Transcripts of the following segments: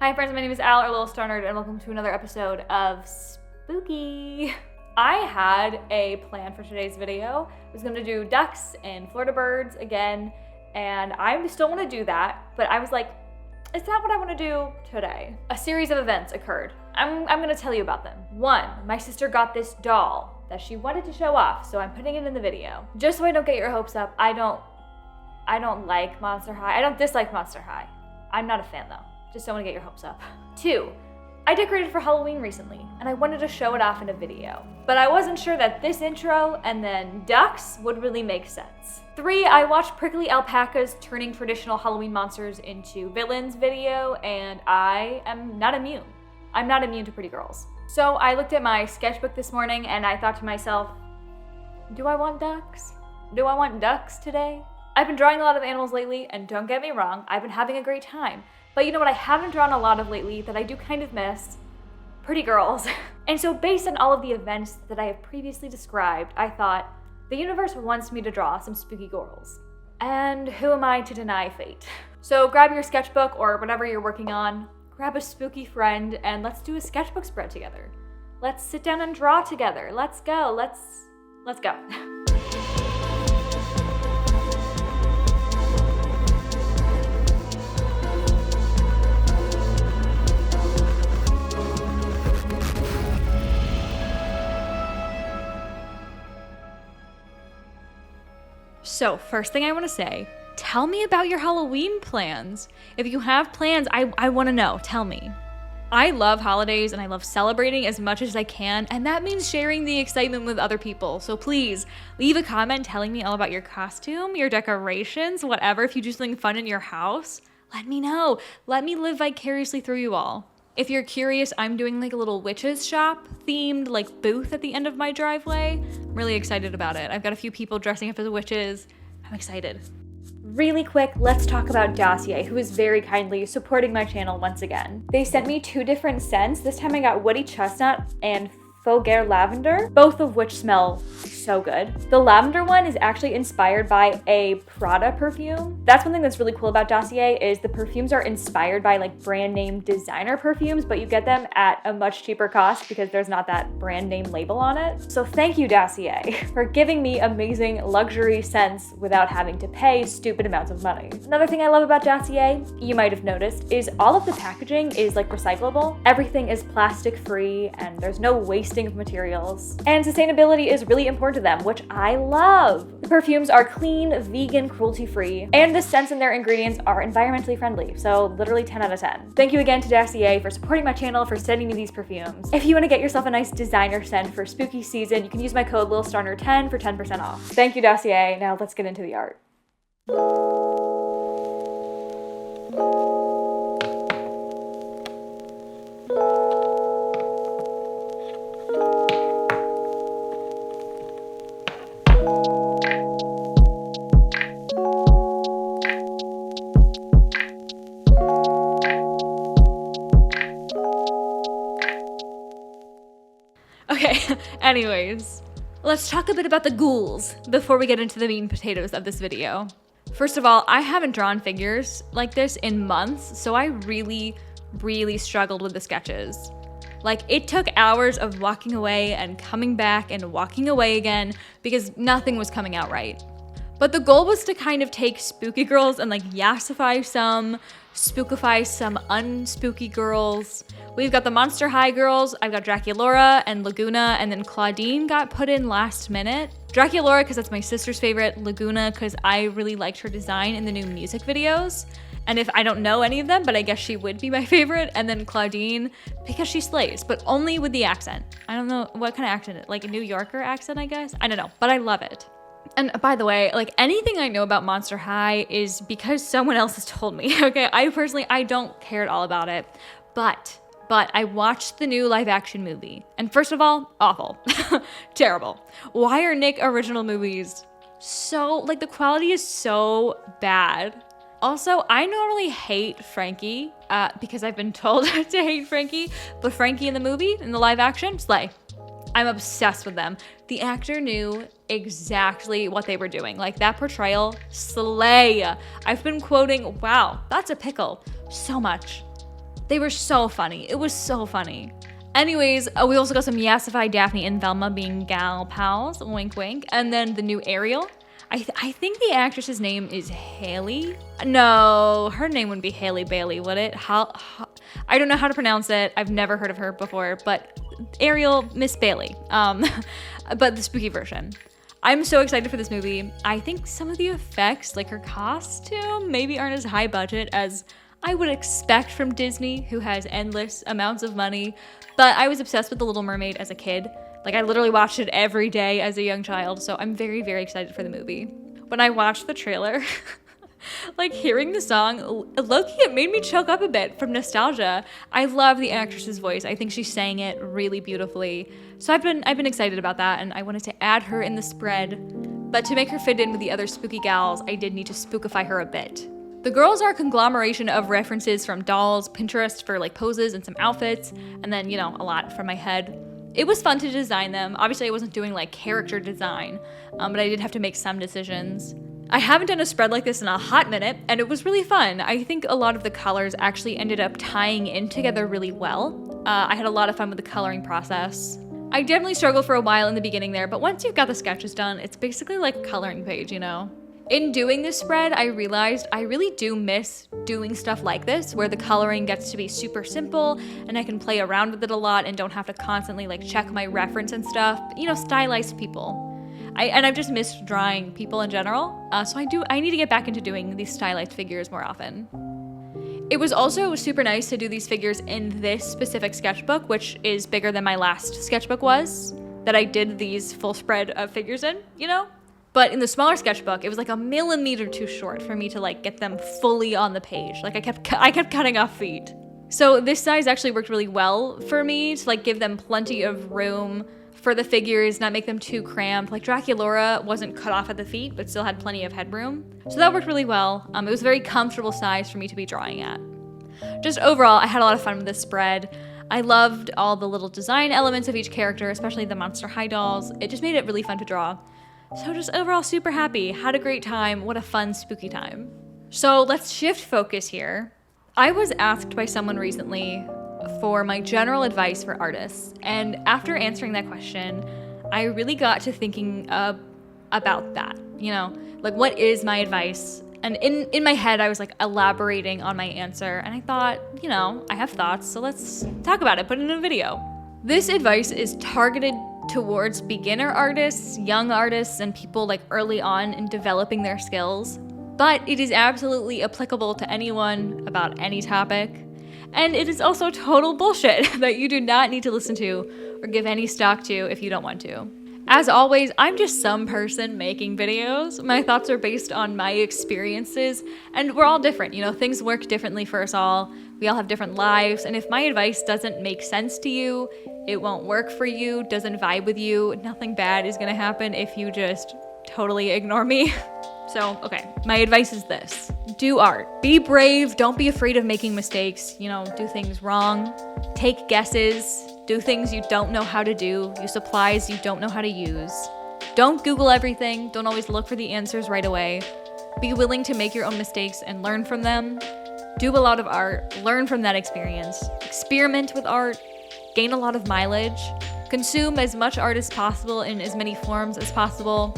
Hi friends, my name is Al or Lilstarnerd and welcome to another episode of Spooky. I had a plan for today's video. I was gonna do ducks and Florida birds again, and I still wanna do that, but I was like, is that what I wanna do today? A series of events occurred. I'm gonna tell you about them. One, my sister got this doll that she wanted to show off, so I'm putting it in the video. Just so I don't get your hopes up, I don't like Monster High. I don't dislike Monster High. I'm not a fan though. Just don't want to get your hopes up. 2, I decorated for Halloween recently, and I wanted to show it off in a video. But I wasn't sure that this intro and then ducks would really make sense. 3, I watched Prickly Alpacas turning traditional Halloween monsters into villains video, and I am not immune. I'm not immune to pretty girls. So I looked at my sketchbook this morning and I thought to myself, do I want ducks? Do I want ducks today? I've been drawing a lot of animals lately, and don't get me wrong, I've been having a great time. But you know what I haven't drawn a lot of lately that I do kind of miss? Pretty girls. And so based on all of the events that I have previously described, I thought, the universe wants me to draw some spooky girls. And who am I to deny fate? So grab your sketchbook or whatever you're working on, grab a spooky friend, and let's do a sketchbook spread together. Let's sit down and draw together. Let's go, let's go. So first thing I want to say, tell me about your Halloween plans. If you have plans, I want to know, tell me. I love holidays and I love celebrating as much as I can, and that means sharing the excitement with other people. So please leave a comment telling me all about your costume, your decorations, whatever. If you do something fun in your house, let me know. Let me live vicariously through you all. If you're curious, I'm doing like a little witches shop themed like booth at the end of my driveway. I'm really excited about it. I've got a few people dressing up as witches. I'm excited. Really quick, let's talk about Dossier, who is very kindly supporting my channel once again. They sent me 2 different scents. This time I got Woody Chestnut and Fougere Lavender, both of which smell so good. The lavender one is actually inspired by a Prada perfume. That's one thing that's really cool about Dossier is the perfumes are inspired by like brand name designer perfumes, but you get them at a much cheaper cost because there's not that brand name label on it. So thank you, Dossier, for giving me amazing luxury scents without having to pay stupid amounts of money. Another thing I love about Dossier, you might have noticed, is all of the packaging is like recyclable. Everything is plastic free and there's no wasting of materials. And sustainability is really important to them, which I love. The perfumes are clean, vegan, cruelty-free, and the scents and their ingredients are environmentally friendly, so literally 10 out of 10. Thank you again to Dossier for supporting my channel, for sending me these perfumes. If you want to get yourself a nice designer scent for spooky season, you can use my code Lilstarnerd10 for 10% off. Thank you, Dossier. Now let's get into the art. Okay, anyways, let's talk a bit about the ghouls before we get into the meat and potatoes of this video. First of all, I haven't drawn figures like this in months, so I really struggled with the sketches. Like, it took hours of walking away and coming back and walking away again because nothing was coming out right. But the goal was to kind of take spooky girls and like yassify some, spookify some unspooky girls. We've got the Monster High girls, I've got Draculaura and Laguna, and then Claudine got put in last minute. Draculaura because that's my sister's favorite, Laguna because I really liked her design in the new music videos. And if I don't know any of them, but I guess she would be my favorite. And then Claudine because she slays, but only with the accent. I don't know what kind of accent, like a New Yorker accent, I guess? I don't know, but I love it. And by the way, like anything I know about Monster High is because someone else has told me, okay? I don't care at all about it, but I watched the new live action movie. And first of all, awful, terrible. Why are Nick original movies so, like the quality is so bad? Also, I normally hate Frankie because I've been told to hate Frankie, but Frankie in the movie, in the live action, slay. I'm obsessed with them. The actor knew exactly what they were doing. Like, that portrayal, slay. I've been quoting, wow, that's a pickle, so much. They were so funny. It was so funny. Anyways, we also got some Yassify, Daphne, and Velma being gal pals, wink wink. And then the new Ariel. I think the actress's name is Haley. No, her name wouldn't be Haley Bailey, would it? I don't know how to pronounce it. I've never heard of her before, but Ariel, Miss Bailey. But the spooky version. I'm so excited for this movie. I think some of the effects, like her costume, maybe aren't as high budget as I would expect from Disney, who has endless amounts of money. But I was obsessed with The Little Mermaid as a kid. Like, I literally watched it every day as a young child, so I'm very, very excited for the movie. When I watched the trailer, like, hearing the song, low-key, it made me choke up a bit from nostalgia. I love the actress's voice. I think she sang it really beautifully. So I've been excited about that, and I wanted to add her in the spread. But to make her fit in with the other spooky gals, I did need to spookify her a bit. The girls are a conglomeration of references from dolls, Pinterest for like poses and some outfits, and then, a lot from my head. It was fun to design them. Obviously, I wasn't doing like character design, but I did have to make some decisions. I haven't done a spread like this in a hot minute, and it was really fun. I think a lot of the colors actually ended up tying in together really well. I had a lot of fun with the coloring process. I definitely struggled for a while in the beginning there, but once you've got the sketches done, it's basically like a coloring page, In doing this spread, I realized I really do miss doing stuff like this, where the coloring gets to be super simple and I can play around with it a lot and don't have to constantly like check my reference and stuff. But, stylized people. I've just missed drawing people in general, so I need to get back into doing these stylized figures more often. It was also super nice to do these figures in this specific sketchbook, which is bigger than my last sketchbook was, that I did these full spread of figures in, But in the smaller sketchbook, it was like a millimeter too short for me to like get them fully on the page. Like I kept cutting off feet. So this size actually worked really well for me to like give them plenty of room for the figures, not make them too cramped. Like Draculaura wasn't cut off at the feet, but still had plenty of headroom. So that worked really well. It was a very comfortable size for me to be drawing at. Just overall, I had a lot of fun with this spread. I loved all the little design elements of each character, especially the Monster High dolls. It just made it really fun to draw. So just overall super happy, had a great time, what a fun spooky time. So let's shift focus here. I was asked by someone recently for my general advice for artists, and after answering that question, I really got to thinking about that, like what is my advice? And in my head, I was like elaborating on my answer, and I thought, I have thoughts, so let's talk about it, put it in a video. This advice is targeted towards beginner artists, young artists, and people like early on in developing their skills. But it is absolutely applicable to anyone about any topic. And it is also total bullshit that you do not need to listen to or give any stock to if you don't want to. As always, I'm just some person making videos. My thoughts are based on my experiences, and we're all different. Things work differently for us all. We all have different lives, and if my advice doesn't make sense to you, it won't work for you, doesn't vibe with you, nothing bad is gonna happen if you just totally ignore me. So, okay, my advice is this. Do art. Be brave, don't be afraid of making mistakes, do things wrong. Take guesses, do things you don't know how to do, use supplies you don't know how to use. Don't Google everything, don't always look for the answers right away. Be willing to make your own mistakes and learn from them. Do a lot of art, learn from that experience. Experiment with art, gain a lot of mileage. Consume as much art as possible in as many forms as possible.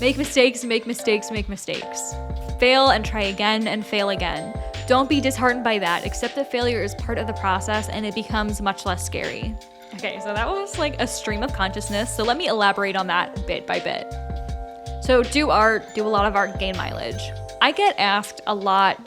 Make mistakes, make mistakes, make mistakes. Fail and try again and fail again. Don't be disheartened by that. Accept that failure is part of the process and it becomes much less scary. Okay, so that was like a stream of consciousness. So let me elaborate on that bit by bit. So do art, do a lot of art, gain mileage. I get asked a lot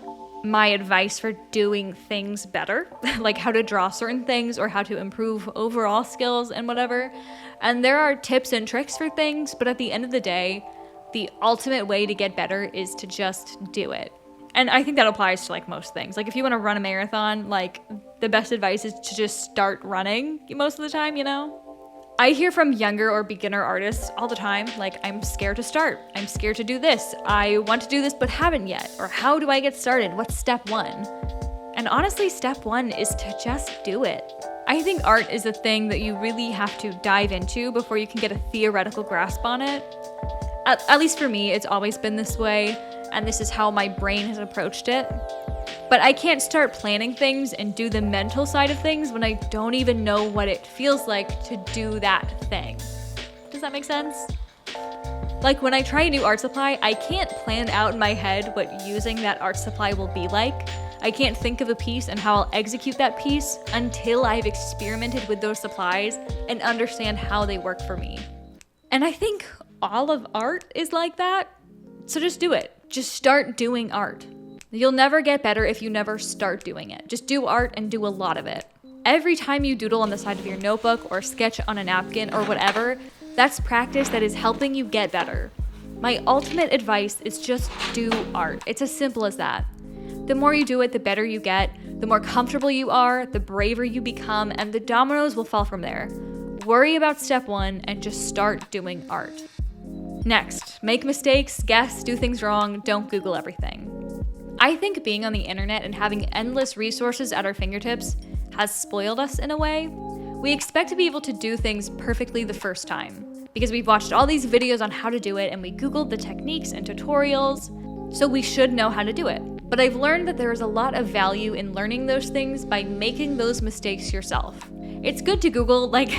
my advice for doing things better, like how to draw certain things or how to improve overall skills and whatever. And there are tips and tricks for things, but at the end of the day, the ultimate way to get better is to just do it. And I think that applies to like most things. Like if you want to run a marathon, like the best advice is to just start running most of the time, I hear from younger or beginner artists all the time, like, I'm scared to start. I'm scared to do this. I want to do this but haven't yet. Or how do I get started? What's step one? And honestly, step one is to just do it. I think art is a thing that you really have to dive into before you can get a theoretical grasp on it. At least for me, it's always been this way, and this is how my brain has approached it. But I can't start planning things and do the mental side of things when I don't even know what it feels like to do that thing. Does that make sense? Like when I try a new art supply, I can't plan out in my head what using that art supply will be like. I can't think of a piece and how I'll execute that piece until I've experimented with those supplies and understand how they work for me. And I think all of art is like that. So just do it. Just start doing art. You'll never get better if you never start doing it. Just do art and do a lot of it. Every time you doodle on the side of your notebook or sketch on a napkin or whatever, that's practice that is helping you get better. My ultimate advice is just do art. It's as simple as that. The more you do it, the better you get, the more comfortable you are, the braver you become, and the dominoes will fall from there. Worry about step one and just start doing art. Next, make mistakes, guess, do things wrong, don't Google everything. I think being on the internet and having endless resources at our fingertips has spoiled us in a way. We expect to be able to do things perfectly the first time because we've watched all these videos on how to do it and we Googled the techniques and tutorials, so we should know how to do it. But I've learned that there is a lot of value in learning those things by making those mistakes yourself. It's good to Google, like,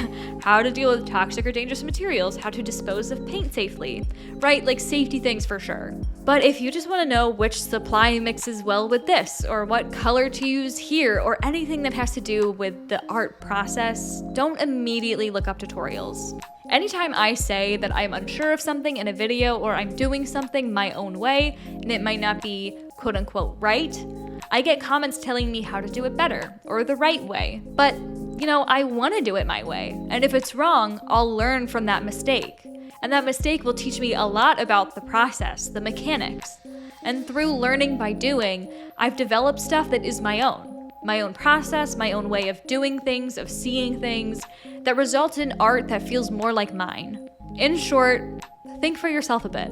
how to deal with toxic or dangerous materials, how to dispose of paint safely, right? Like safety things for sure. But if you just want to know which supply mixes well with this, or what color to use here, or anything that has to do with the art process, don't immediately look up tutorials. Anytime I say that I'm unsure of something in a video or I'm doing something my own way, and it might not be quote unquote right, I get comments telling me how to do it better, or the right way. But I want to do it my way. And if it's wrong, I'll learn from that mistake. And that mistake will teach me a lot about the process, the mechanics. And through learning by doing, I've developed stuff that is my own process, my own way of doing things, of seeing things, that results in art that feels more like mine. In short, think for yourself a bit.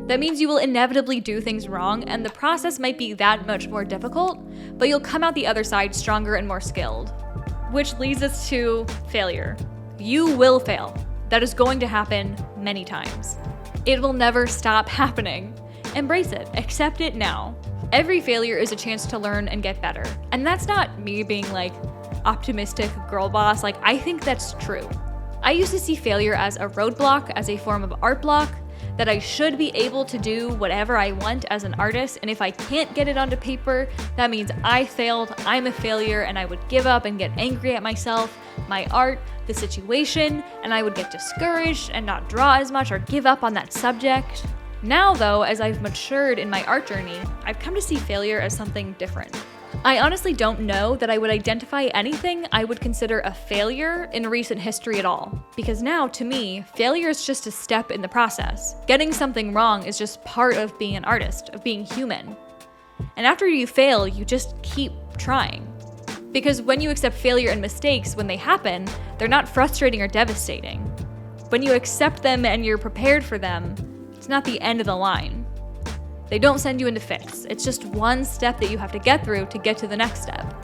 That means you will inevitably do things wrong, and the process might be that much more difficult, but you'll come out the other side stronger and more skilled. Which leads us to failure. You will fail. That is going to happen many times. It will never stop happening. Embrace it. Accept it now. Every failure is a chance to learn and get better. And that's not me being like optimistic girl boss. Like, I think that's true. I used to see failure as a roadblock, as a form of art block, that I should be able to do whatever I want as an artist, and if I can't get it onto paper, that means I failed, I'm a failure, and I would give up and get angry at myself, my art, the situation, and I would get discouraged and not draw as much or give up on that subject. Now though, as I've matured in my art journey, I've come to see failure as something different. I honestly don't know that I would identify anything I would consider a failure in recent history at all. Because now, to me, failure is just a step in the process. Getting something wrong is just part of being an artist, of being human. And after you fail, you just keep trying. Because when you accept failure and mistakes when they happen, they're not frustrating or devastating. When you accept them and you're prepared for them, it's not the end of the line. They don't send you into fits. It's just one step that you have to get through to get to the next step.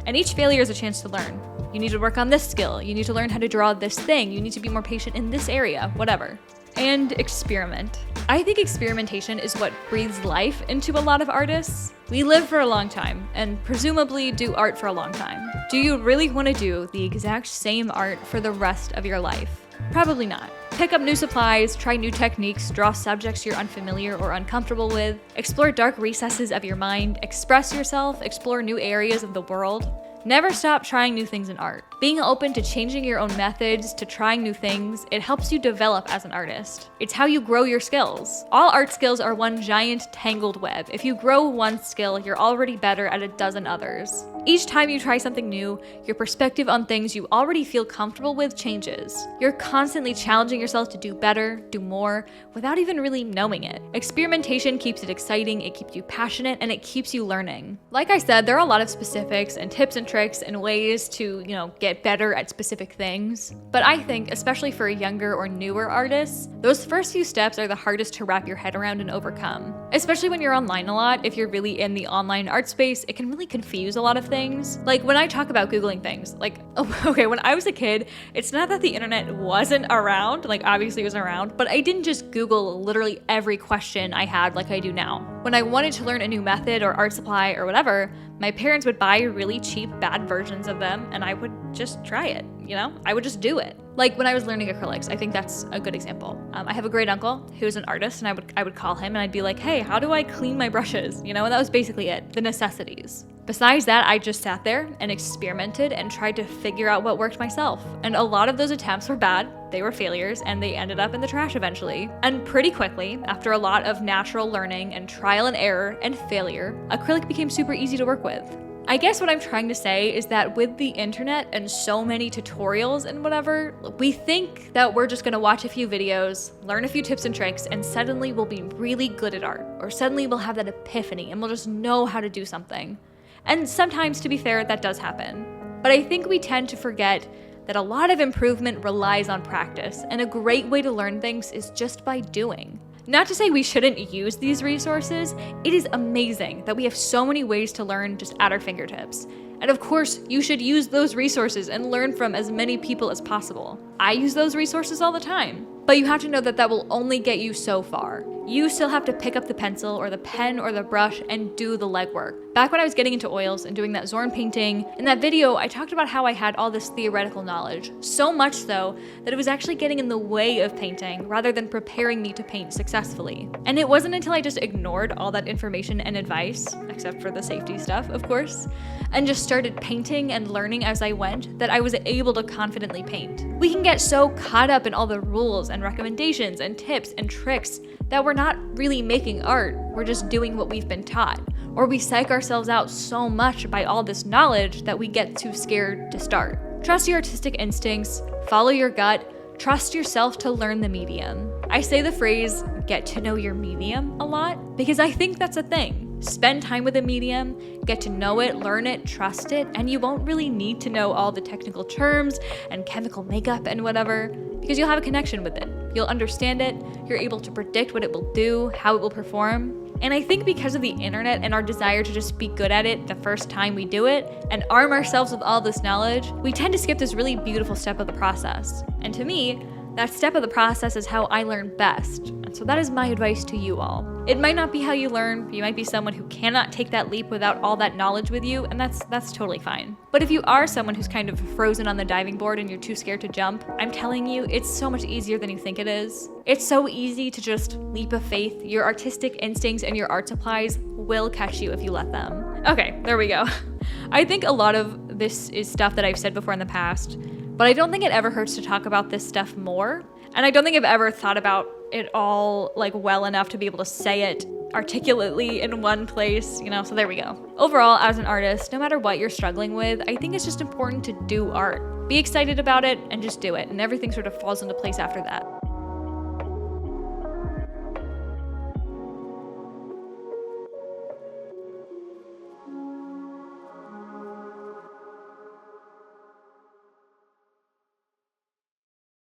And each failure is a chance to learn. You need to work on this skill. You need to learn how to draw this thing. You need to be more patient in this area, whatever. And experiment. I think experimentation is what breathes life into a lot of artists. We live for a long time and presumably do art for a long time. Do you really want to do the exact same art for the rest of your life? Probably not. Pick up new supplies, try new techniques, draw subjects you're unfamiliar or uncomfortable with, explore dark recesses of your mind, express yourself, explore new areas of the world. Never stop trying new things in art. Being open to changing your own methods, to trying new things, it helps you develop as an artist. It's how you grow your skills. All art skills are one giant tangled web. If you grow one skill, you're already better at a dozen others. Each time you try something new, your perspective on things you already feel comfortable with changes. You're constantly challenging yourself to do better, do more, without even really knowing it. Experimentation keeps it exciting, it keeps you passionate, and it keeps you learning. Like I said, there are a lot of specifics and tips and tricks and ways to, get better at specific things. But I think, especially for younger or newer artists, those first few steps are the hardest to wrap your head around and overcome. Especially when you're online a lot, if you're really in the online art space, it can really confuse a lot of things. Like when I talk about Googling things, like, okay, when I was a kid, it's not that the internet wasn't around, like obviously it was around, but I didn't just Google literally every question I had like I do now. When I wanted to learn a new method or art supply or whatever, my parents would buy really cheap, bad versions of them and I would just try it, you know? I would just do it. Like when I was learning acrylics, I think that's a good example. I have a great uncle who's an artist and I would call him and I'd be like, hey, how do I clean my brushes? You know, and that was basically it, the necessities. Besides that, I just sat there and experimented and tried to figure out what worked myself. And a lot of those attempts were bad, they were failures, and they ended up in the trash eventually. And pretty quickly, after a lot of natural learning and trial and error and failure, acrylic became super easy to work with. I guess what I'm trying to say is that with the internet and so many tutorials and whatever, we think that we're just gonna watch a few videos, learn a few tips and tricks, and suddenly we'll be really good at art. Or suddenly we'll have that epiphany and we'll just know how to do something. And sometimes, to be fair, that does happen. But I think we tend to forget that a lot of improvement relies on practice, and a great way to learn things is just by doing. Not to say we shouldn't use these resources, it is amazing that we have so many ways to learn just at our fingertips. And of course, you should use those resources and learn from as many people as possible. I use those resources all the time. But you have to know that that will only get you so far. You still have to pick up the pencil or the pen or the brush and do the legwork. Back when I was getting into oils and doing that Zorn painting, in that video, I talked about how I had all this theoretical knowledge. So much so that it was actually getting in the way of painting rather than preparing me to paint successfully. And it wasn't until I just ignored all that information and advice, except for the safety stuff, of course, and just started painting and learning as I went that I was able to confidently paint. We can get so caught up in all the rules and recommendations and tips and tricks that we're not really making art, we're just doing what we've been taught. Or we psych ourselves out so much by all this knowledge that we get too scared to start. Trust your artistic instincts, follow your gut, trust yourself to learn the medium. I say the phrase, get to know your medium a lot, because I think that's a thing. Spend time with a medium, get to know it, learn it, trust it, and you won't really need to know all the technical terms and chemical makeup and whatever, because you'll have a connection with it. You'll understand it, you're able to predict what it will do, how it will perform. And I think because of the internet and our desire to just be good at it the first time we do it and arm ourselves with all this knowledge, we tend to skip this really beautiful step of the process. And to me, that step of the process is how I learn best. And so that is my advice to you all. It might not be how you learn. You might be someone who cannot take that leap without all that knowledge with you, and that's totally fine. But if you are someone who's kind of frozen on the diving board and you're too scared to jump, I'm telling you, it's so much easier than you think it is. It's so easy to just leap of faith. Your artistic instincts and your art supplies will catch you if you let them. Okay, there we go. I think a lot of this is stuff that I've said before in the past, but I don't think it ever hurts to talk about this stuff more. And I don't think I've ever thought about it all like well enough to be able to say it articulately in one place, you know, so there we go. Overall, as an artist, no matter what you're struggling with, I think it's just important to do art. Be excited about it and just do it, and everything sort of falls into place after that.